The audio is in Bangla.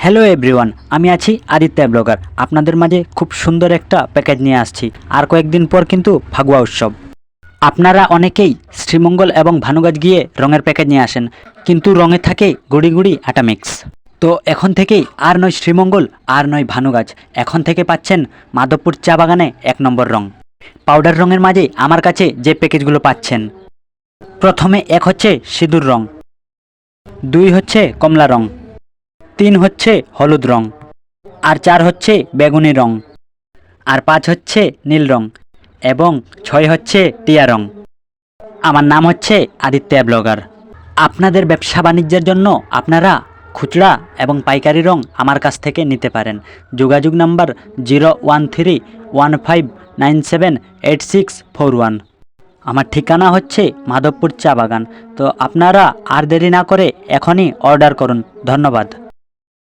হ্যালো এভরিওয়ান, আমি আছি আদিত্য ব্লগার। আপনাদের মাঝে খুব সুন্দর একটা প্যাকেজ নিয়ে আসছি। আর কয়েকদিন পর কিন্তু ফাগুয়া উৎসব। আপনারা অনেকেই শ্রীমঙ্গল এবং ভানুগাছ গিয়ে রঙের প্যাকেজ নিয়ে আসেন, কিন্তু রঙে থাকে গুড়ি গুড়ি আটা মিক্স। তো এখন থেকেই আর নয় শ্রীমঙ্গল, আর নয় ভানুগাছ, এখন থেকে পাচ্ছেন মাধবপুর চা বাগানে 1 নম্বর রং। পাউডার রঙের মাঝে আমার কাছে যে প্যাকেজগুলো পাচ্ছেন, প্রথমে 1 হচ্ছে সিঁদুর রং, 2 হচ্ছে কমলা রং, 3 হচ্ছে হলুদ রং, আর 4 হচ্ছে বেগুনি রং, আর 5 হচ্ছে নীল রং, এবং 6 হচ্ছে টিয়া রং। আমার নাম হচ্ছে আদিত্য ব্লগার। আপনাদের ব্যবসা বাণিজ্যের জন্য আপনারা খুচরা এবং পাইকারি রং আমার কাছ থেকে নিতে পারেন। যোগাযোগ নাম্বার 01315978641। আমার ঠিকানা হচ্ছে মাধবপুর চা বাগান। তো আপনারা আর দেরি না করে এখনই অর্ডার করুন। ধন্যবাদ।